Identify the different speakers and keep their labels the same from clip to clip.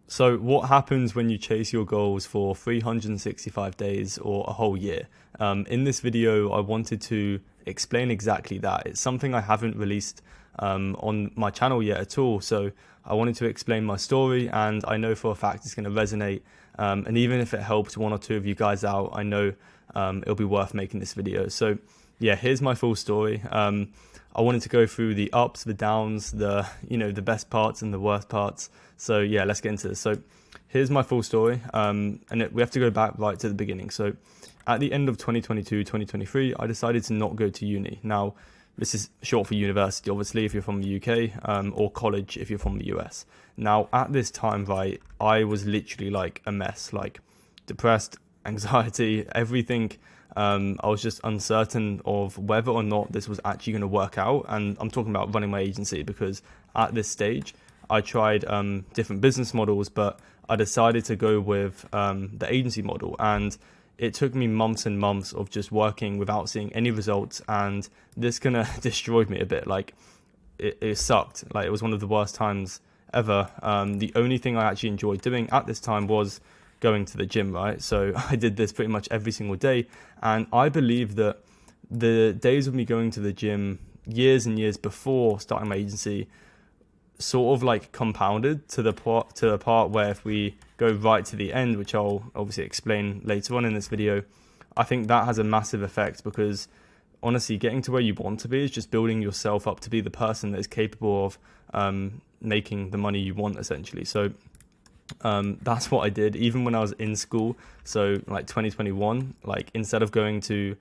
Speaker 1: So, what happens when you chase your goals for 365 days or a whole year? In this video, I wanted to explain exactly that. It's something I haven't released on my channel yet at all. So, I wanted to explain my story, and I know for a fact it's going to resonate. And even if it helps one or two of you guys out, I know it'll be worth making this video. So, yeah, here's my full story. I wanted to go through the ups, the downs, the best parts and the worst parts. So yeah, let's get into this. So here's my full story, we have to go back right to the beginning. So at the end of 2022, 2023, I decided to not go to uni. Now, this is short for university, obviously, if you're from the UK, or college if you're from the US. Now, at this time, right, I was literally like a mess, like depressed, anxiety, everything. I was just uncertain of whether or not this was actually going to work out. And I'm talking about running my agency, because at this stage, I tried different business models, but I decided to go with the agency model. And it took me months and months of just working without seeing any results. And this kind of destroyed me a bit. Like, it sucked. Like, it was one of the worst times ever. The only thing I actually enjoyed doing at this time was going to the gym, right? So I did this pretty much every single day. And I believe that the days of me going to the gym years and years before starting my agency sort of like compounded to the part where, if we go right to the end, which I'll obviously explain later on in this video, I think that has a massive effect, because honestly, getting to where you want to be is just building yourself up to be the person that is capable of making the money you want, essentially. So that's what I did even when I was in school. So like 2021, like instead of going to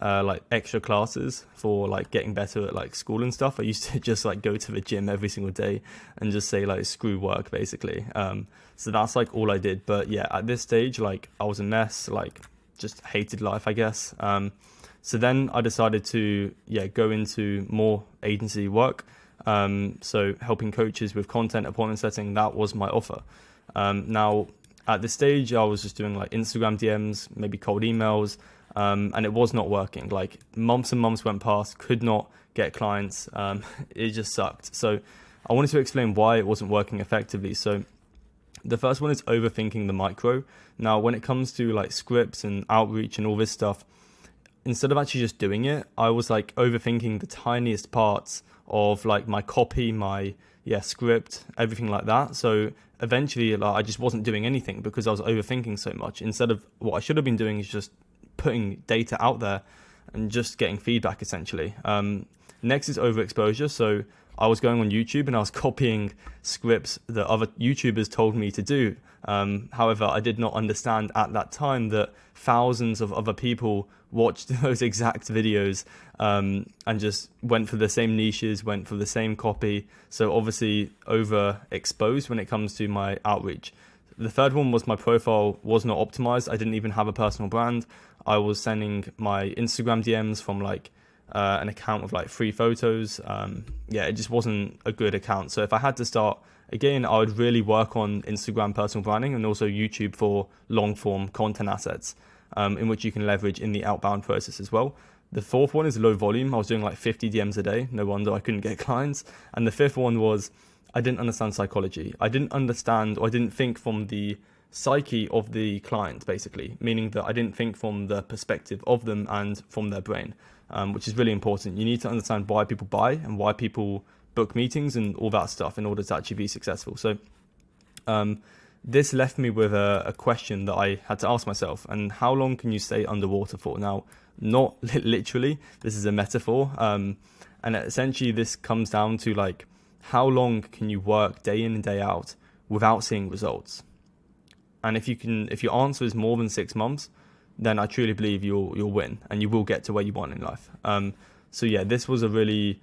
Speaker 1: like extra classes for like getting better at like school and stuff, I used to just like go to the gym every single day and just say like screw work, basically. So that's like all I did. But yeah, at this stage, like I was a mess, like just hated life, I guess. So then I decided to go into more agency work. So helping coaches with content, appointment setting, that was my offer. Now, at this stage, I was just doing like Instagram DMs, maybe cold emails, and it was not working. Like, months and months went past, could not get clients. It just sucked. So I wanted to explain why it wasn't working effectively. So the first one is overthinking the micro. Now, when it comes to like scripts and outreach and all this stuff, instead of actually just doing it, I was like overthinking the tiniest parts of like my copy, my script, everything like that. So eventually, like, I just wasn't doing anything because I was overthinking so much. Instead of what I should have been doing is just putting data out there and just getting feedback, essentially. Next is overexposure. So I was going on YouTube and I was copying scripts that other YouTubers told me to do. However, I did not understand at that time that thousands of other people watched those exact videos and just went for the same niches, went for the same copy. So obviously overexposed when it comes to my outreach. The third one was my profile was not optimized. I didn't even have a personal brand. I was sending my Instagram DMs from like an account of like 3 photos. It just wasn't a good account. So if I had to start again, I would really work on Instagram personal branding and also YouTube for long form content assets, in which you can leverage in the outbound process as well. The fourth one is low volume. I was doing like 50 DMs a day. No wonder I couldn't get clients. And the fifth one was I didn't understand psychology. I didn't understand, or I didn't think from the psyche of the client, basically, meaning that I didn't think from the perspective of them and from their brain, which is really important. You need to understand why people buy and why people book meetings and all that stuff in order to actually be successful. So this left me with a question that I had to ask myself: and how long can you stay underwater for? Now, not literally, this is a metaphor, and essentially this comes down to like, how long can you work day in and day out without seeing results? And if your answer is more than 6 months, then I truly believe you'll win and you will get to where you want in life. So yeah, this was a really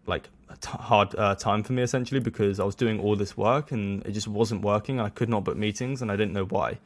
Speaker 1: like hard time for me, essentially, because I was doing all this work and it just wasn't working. I could not book meetings and I didn't know why.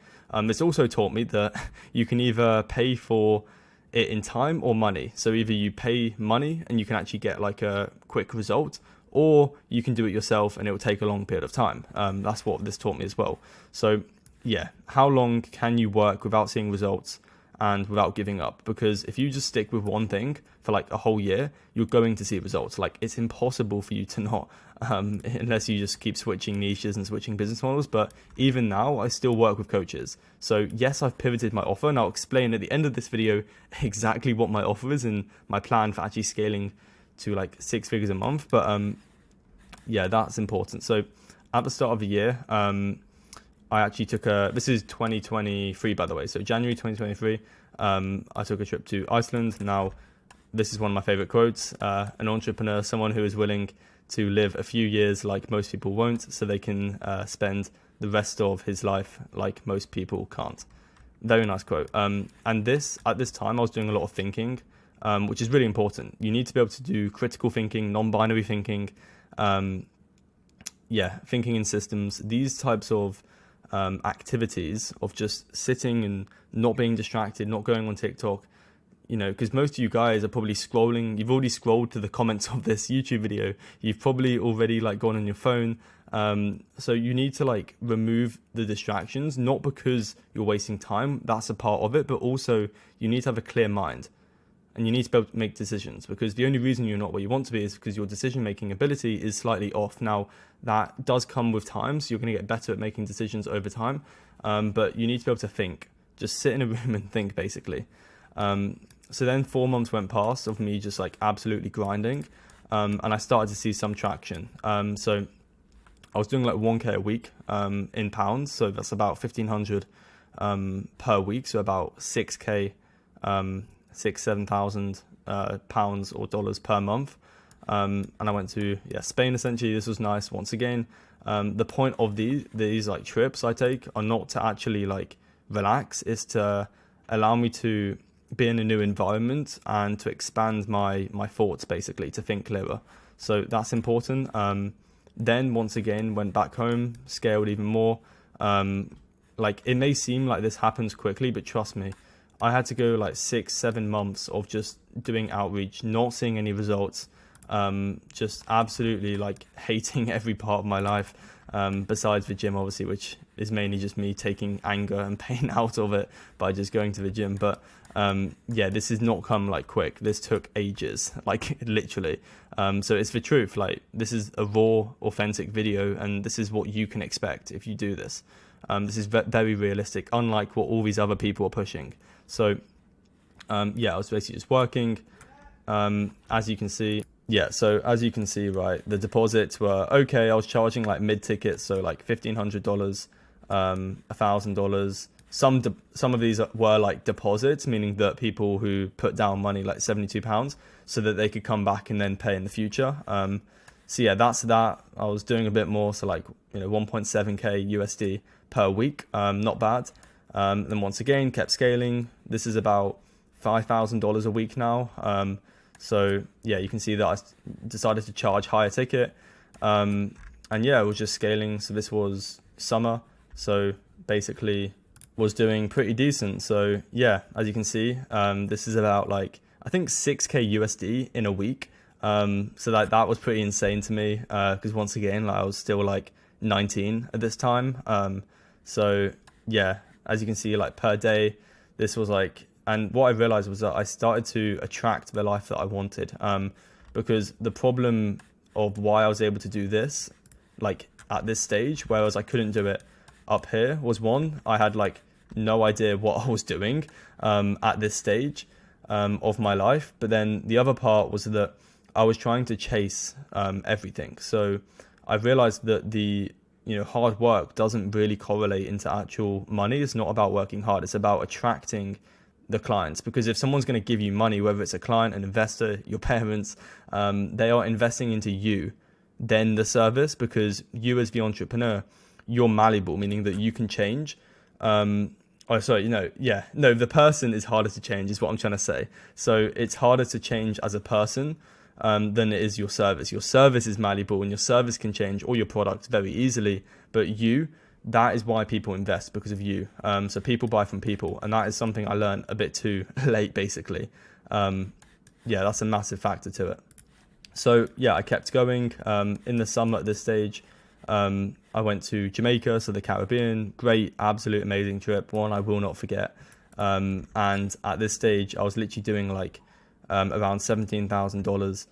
Speaker 1: This also taught me that you can either pay for it in time or money. So either you pay money and you can actually get like a quick result, or you can do it yourself and it will take a long period of time. That's what this taught me as well. So yeah, how long can you work without seeing results and without giving up. Because if you just stick with one thing for like a whole year, you're going to see results. Like, it's impossible for you to not, unless you just keep switching niches and switching business models. But even now, I still work with coaches. So yes, I've pivoted my offer, and I'll explain at the end of this video exactly what my offer is and my plan for actually scaling to like 6 figures a month. But yeah, that's important. So at the start of the year, I actually took this is 2023, by the way. So January 2023, I took a trip to Iceland. Now, this is one of my favorite quotes. An entrepreneur, someone who is willing to live a few years like most people won't, so they can spend the rest of his life like most people can't. Very nice quote. And at this time, I was doing a lot of thinking, which is really important. You need to be able to do critical thinking, non-binary thinking, thinking in systems, these types of activities of just sitting and not being distracted, not going on TikTok, because most of you guys are probably scrolling. You've already scrolled to the comments of this YouTube video. You've probably already like gone on your phone. So you need to like remove the distractions, not because you're wasting time. That's a part of it, but also you need to have a clear mind. And you need to be able to make decisions, because the only reason you're not where you want to be is because your decision-making ability is slightly off. Now, that does come with time, so you're going to get better at making decisions over time. But you need to be able to think. Just sit in a room and think, basically. So then 4 months went past of me just like absolutely grinding. And I started to see some traction. So I was doing like 1K a week in pounds. So that's about 1,500 per week. So about 6K, 7,000 pounds or dollars per month. And I went to Spain essentially. This was nice. Once again, the point of these like trips I take are not to actually like relax. It's to allow me to be in a new environment and to expand my thoughts, basically, to think clearer. So that's important. Then once again went back home, scaled even more. Like, it may seem like this happens quickly, but trust me, I had to go like 6-7 months of just doing outreach, not seeing any results, just absolutely like hating every part of my life, besides the gym, obviously, which is mainly just me taking anger and pain out of it by just going to the gym. But this has not come like quick. This took ages, like literally. So it's the truth. Like, this is a raw, authentic video, and this is what you can expect if you do this. This is very realistic, unlike what all these other people are pushing. So, I was basically just working, as you can see. Yeah, so as you can see, right, the deposits were okay. I was charging like mid-tickets, so like $1,500, $1,000. Some of these were like deposits, meaning that people who put down money, like £72, so that they could come back and then pay in the future. So yeah, that's that. I was doing a bit more, so like 1.7K USD per week, not bad. Then once again, kept scaling. This is about $5,000 a week now. So yeah, you can see that I decided to charge higher ticket. And yeah, it was just scaling. So this was summer. So basically was doing pretty decent. So yeah, as you can see, this is about like, I think 6K USD in a week. So that was pretty insane to me. Cause once again, like, I was still like 19 at this time. So yeah, as you can see, like per day, this was like, and what I realized was that I started to attract the life that I wanted. Because the problem of why I was able to do this, like at this stage, whereas I couldn't do it up here, was one, I had like no idea what I was doing at this stage of my life. But then the other part was that I was trying to chase everything. So I realized that the hard work doesn't really correlate into actual money. It's not about working hard. It's about attracting the clients. Because if someone's going to give you money, whether it's a client, an investor, your parents, they are investing into you, then the service, because you as the entrepreneur, you're malleable, meaning that you can change. The person is harder to change is what I'm trying to say. So it's harder to change as a person than it is your service. Your service is malleable and your service can change, or your product, very easily. But that is why people invest, because of you. So people buy from people, and that is something I learned a bit too late, basically. That's a massive factor to it. So yeah, I kept going. In the summer at this stage, I went to Jamaica, so the Caribbean. Great, absolute amazing trip. One I will not forget. And at this stage, I was literally doing like around $17,000.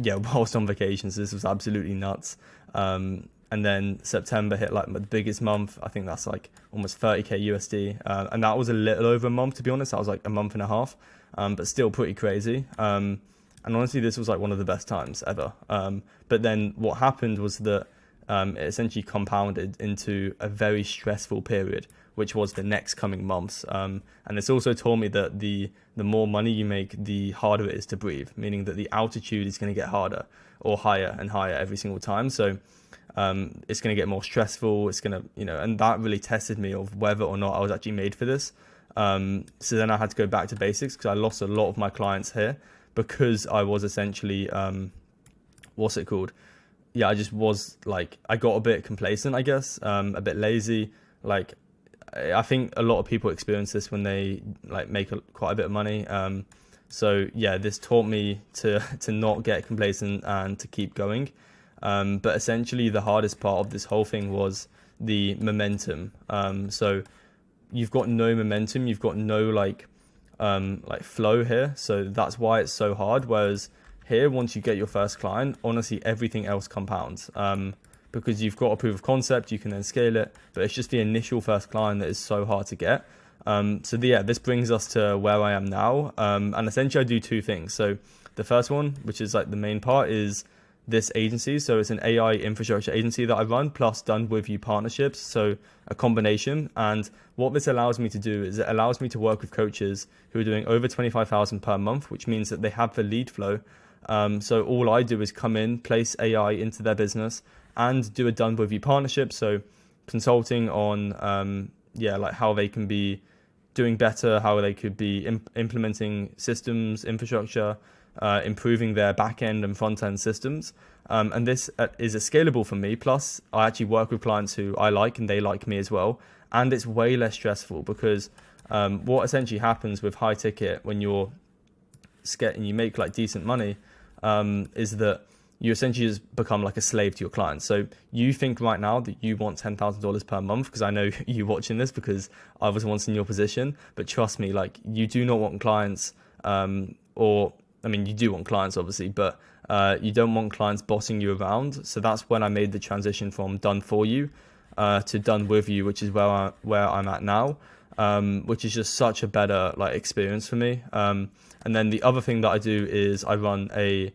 Speaker 1: Yeah, whilst on vacation. So this was absolutely nuts. And then September hit like my biggest month. I think that's like almost 30k USD. And that was a little over a month, to be honest. That was like a month and a half, but still pretty crazy. And honestly, this was like one of the best times ever. But then what happened was that it essentially compounded into a very stressful period, which was the next coming months. And it's also taught me that the more money you make, the harder it is to breathe, meaning that the altitude is going to get harder or higher and higher every single time. So it's going to get more stressful. It's going to, and that really tested me of whether or not I was actually made for this. So then I had to go back to basics because I lost a lot of my clients here because I was essentially, Yeah, I just was like, I got a bit complacent, I guess, a bit lazy. Like, I think a lot of people experience this when they like make quite a bit of money. So yeah, this taught me to not get complacent and to keep going. But essentially the hardest part of this whole thing was the momentum. So you've got no momentum, you've got no like flow here. So that's why it's so hard. Whereas here, once you get your first client, honestly, everything else compounds. Because you've got a proof of concept, you can then scale it, but it's just the initial first client that is so hard to get. This brings us to where I am now. And essentially I do two things. So the first one, which is like the main part, is this agency. So it's an AI infrastructure agency that I run, plus done with you partnerships. So a combination. And what this allows me to do is it allows me to work with coaches who are doing over 25,000 per month, which means that they have the lead flow. So all I do is come in, place AI into their business, and do a done with you partnership. So consulting on like how they can be doing better, how they could be implementing systems, infrastructure, improving their back end and front end systems. And this is scalable for me. Plus I actually work with clients who I like and they like me as well. And it's way less stressful because what essentially happens with high ticket when you're and you make like decent money is that you essentially just become like a slave to your clients. So you think right now that you want $10,000 per month, because I know you watching this because I was once in your position, but trust me, like you do not want clients, you do want clients obviously, but you don't want clients bossing you around. So that's when I made the transition from done for you to done with you, which is where I'm at now, which is just such a better like experience for me. And then the other thing that I do is I run a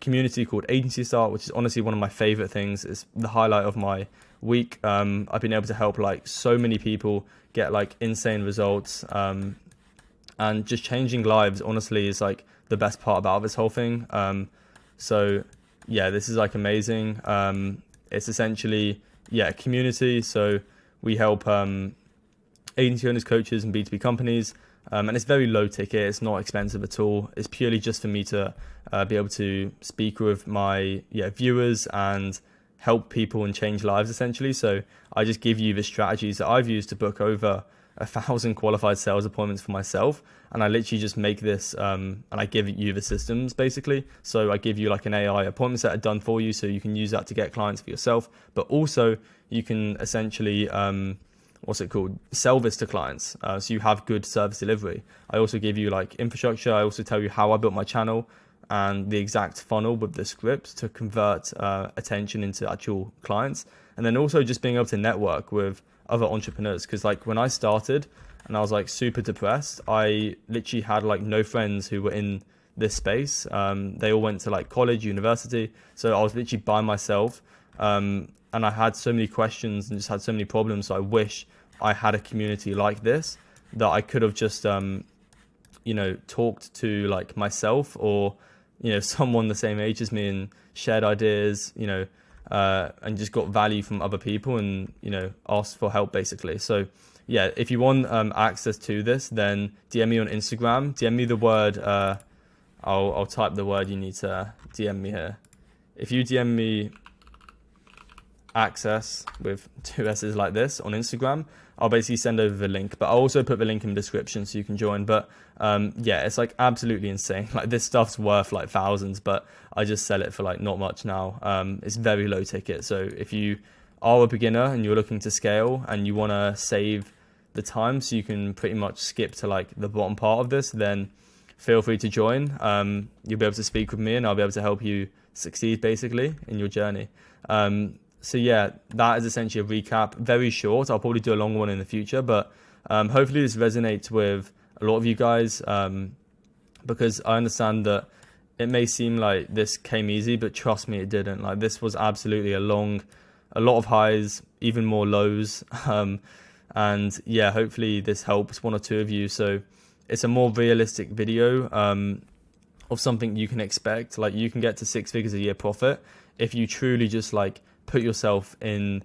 Speaker 1: community called Agency Start, which is honestly one of my favorite things. It's the highlight of my week. I've been able to help like so many people get like insane results, and just changing lives honestly is like the best part about this whole thing. So yeah, this is like amazing. It's essentially a community. So we help agency owners, coaches, and B2B companies. And it's very low ticket. It's not expensive at all. It's purely just for me to be able to speak with my viewers and help people and change lives essentially. So I just give you the strategies that I've used to book over 1,000 qualified sales appointments for myself. And I literally just make this and I give you the systems basically. So I give you like an AI appointment set done for you so you can use that to get clients for yourself. But also you can essentially sell this to clients, so you have good service delivery. I also give you like infrastructure. I also tell you how I built my channel and the exact funnel with the script to convert attention into actual clients. And then also just being able to network with other entrepreneurs, because like when I started and I was like super depressed, I literally had like no friends who were in this space. They all went to like college, university, so I was literally by myself. And I had so many questions and just had so many problems. So I wish I had a community like this that I could have just, talked to like myself or, someone the same age as me and shared ideas, and just got value from other people and, asked for help basically. So yeah, if you want access to this, then DM me on Instagram, DM me the word, I'll type the word you need to DM me here. If you DM me access with 2 S's like this on Instagram, I'll basically send over the link, but I'll also put the link in the description so you can join. But it's like absolutely insane. Like this stuff's worth like thousands, but I just sell it for like not much now. It's very low ticket. So if you are a beginner and you're looking to scale and you want to save the time, so you can pretty much skip to like the bottom part of this, then feel free to join. You'll be able to speak with me and I'll be able to help you succeed basically in your journey. So yeah, that is essentially a recap. Very short. I'll probably do a long one in the future, but hopefully this resonates with a lot of you guys, because I understand that it may seem like this came easy, but trust me, it didn't. Like, this was absolutely a lot of highs, even more lows. And yeah, hopefully this helps one or two of you. So it's a more realistic video of something you can expect. Like, you can get to 6 figures a year profit if you truly just like put yourself in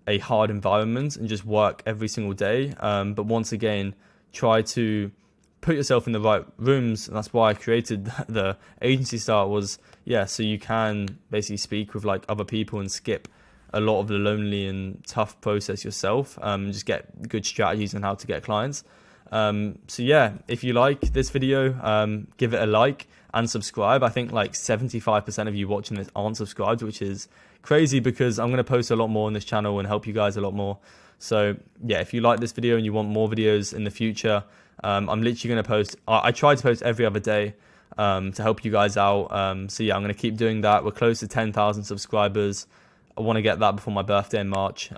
Speaker 1: a hard environment and just work every single day. But once again, try to put yourself in the right rooms. And that's why I created the agency start, was, yeah, so you can basically speak with like other people and skip a lot of the lonely and tough process yourself. Just get good strategies on how to get clients. So yeah, if you like this video, give it a like and subscribe. I think like 75% of you watching this aren't subscribed, which is crazy because I'm going to post a lot more on this channel and help you guys a lot more. So yeah, if you like this video and you want more videos in the future, I'm literally going to post, I try to post every other day to help you guys out. So yeah, I'm going to keep doing that. We're close to 10,000 subscribers. I want to get that before my birthday in March.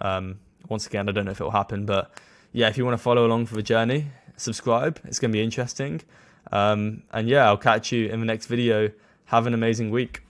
Speaker 1: Once again, I don't know if it will happen, but yeah, if you want to follow along for the journey, subscribe. It's going to be interesting. And yeah, I'll catch you in the next video. Have an amazing week.